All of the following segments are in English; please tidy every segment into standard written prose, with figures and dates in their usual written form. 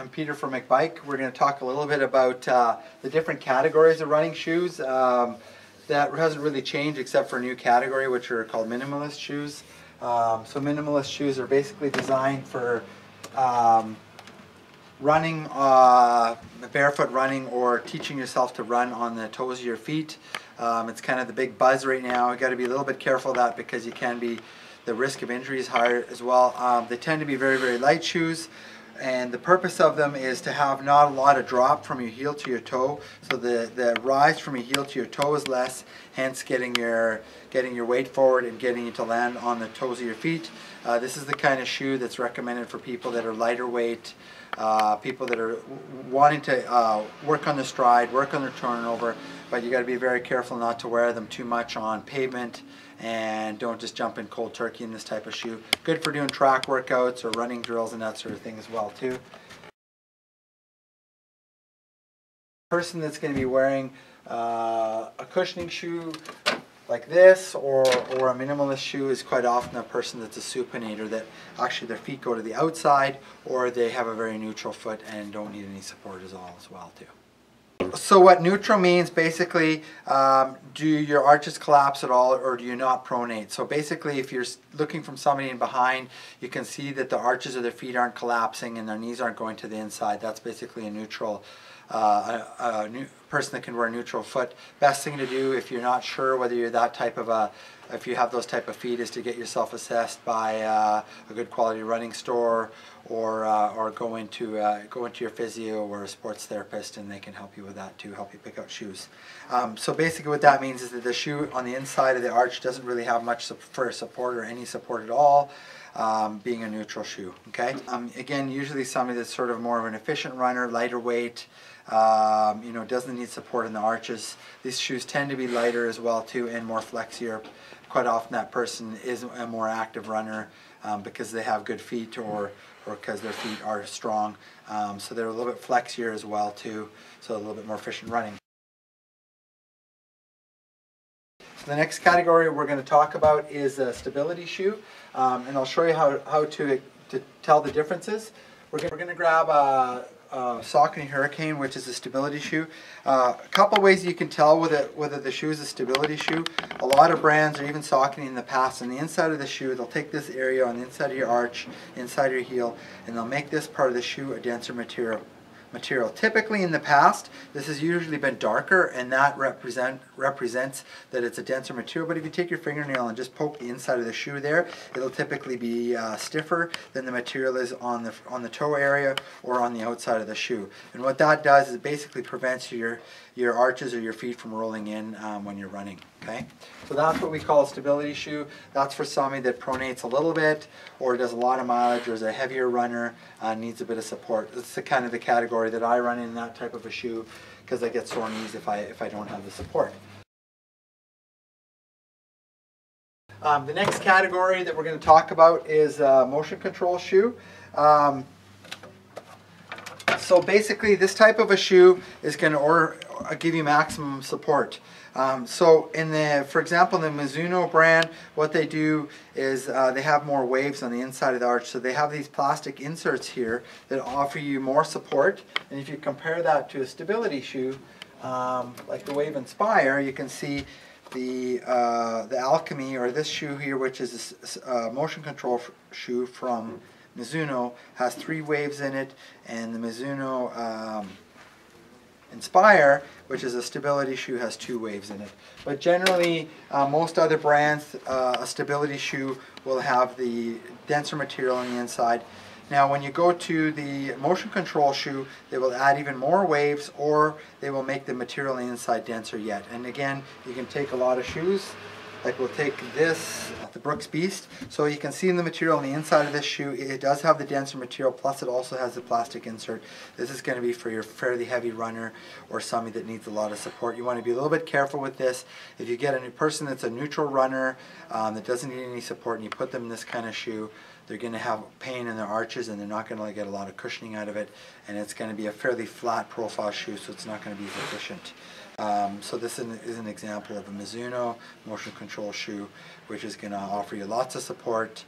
I'm Peter from McBike. We're going to talk a little bit about the different categories of running shoes. That hasn't really changed except for a new category, which are called minimalist shoes. So minimalist shoes are basically designed for running, barefoot running, or teaching yourself to run on the toes of your feet. It's kind of the big buzz right now. You've got to be a little bit careful of that because the risk of injury is higher as well. They tend to be very, very light shoes, and the purpose of them is to have not a lot of drop from your heel to your toe, so the rise from your heel to your toe is less, hence getting your weight forward and getting you to land on the toes of your feet. This is the kind of shoe that's recommended for people that are lighter weight, people that are wanting to work on the stride, work on their turnover, but you got to be very careful not to wear them too much on pavement, and don't just jump in cold turkey in this type of shoe. Good for doing track workouts or running drills and that sort of thing as well too. Person that's going to be wearing a cushioning shoe like this or a minimalist shoe is quite often a person that's a supinator, that actually their feet go to the outside, or they have a very neutral foot and don't need any support at all as well too. So what neutral means, basically, do your arches collapse at all, or do you not pronate? So basically, if you're looking from somebody in behind, you can see that the arches of their feet aren't collapsing and their knees aren't going to the inside. That's basically a neutral, person that can wear a neutral foot. Best thing to do if you're not sure whether you're that type of if you have those type of feet, is to get yourself assessed by a good quality running store, or go into your physio or a sports therapist, and they can help you with that too, help you pick out shoes. So basically what that means is that the shoe on the inside of the arch doesn't really have much for support or any support at all, being a neutral shoe. Okay. Again, usually somebody that's sort of more of an efficient runner, lighter weight, doesn't need support in the arches. These shoes tend to be lighter as well too, and more flexier. Quite often that person is a more active runner because they have good feet, or because their feet are strong. So they're a little bit flexier as well too, so a little bit more efficient running. So the next category we're going to talk about is a stability shoe, and I'll show you how to tell the differences. We're going to grab a Saucony Hurricane, which is a stability shoe. A couple ways you can tell whether the shoe is a stability shoe. A lot of brands, or even Saucony in the past, on the inside of the shoe, they'll take this area on the inside of your arch, inside of your heel, and they'll make this part of the shoe a denser material. Typically in the past, this has usually been darker, and that represents that it's a denser material. But if you take your fingernail and just poke the inside of the shoe there, it'll typically be stiffer than the material is on the toe area or on the outside of the shoe. And what that does is it basically prevents your arches or your feet from rolling in when you're running. Okay, so that's what we call a stability shoe. That's for somebody that pronates a little bit, or does a lot of mileage, or is a heavier runner, needs a bit of support. That's the kind of the category that I run in, that type of a shoe, because I get sore knees if I don't have the support. The next category that we're going to talk about is a motion control shoe. So basically, this type of a shoe is going to give you maximum support. So for example, in the Mizuno brand, what they do is they have more waves on the inside of the arch. So they have these plastic inserts here that offer you more support. And if you compare that to a stability shoe, like the Wave Inspire, you can see the Alchemy, or this shoe here, which is a motion control shoe from Mizuno, has 3 waves in it, and the Mizuno Inspire, which is a stability shoe, has 2 waves in it. But generally, most other brands, a stability shoe will have the denser material on the inside. Now when you go to the motion control shoe, they will add even more waves, or they will make the material on the inside denser yet. And again, you can take a lot of shoes, like we'll take this, the Brooks Beast. So you can see in the material on the inside of this shoe, it does have the denser material, plus it also has the plastic insert. This is going to be for your fairly heavy runner, or somebody that needs a lot of support. You want to be a little bit careful with this. If you get a new person that's a neutral runner, that doesn't need any support, and you put them in this kind of shoe, they're going to have pain in their arches, and they're not going to get a lot of cushioning out of it, and it's going to be a fairly flat profile shoe, so it's not going to be as efficient. So this is an example of a Mizuno motion control shoe, which is going to offer you lots of support.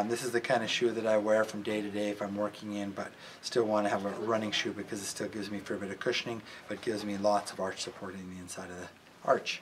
This is the kind of shoe that I wear from day to day if I'm working in, but still want to have a running shoe because it still gives me a fair bit of cushioning, but gives me lots of arch support in the inside of the arch.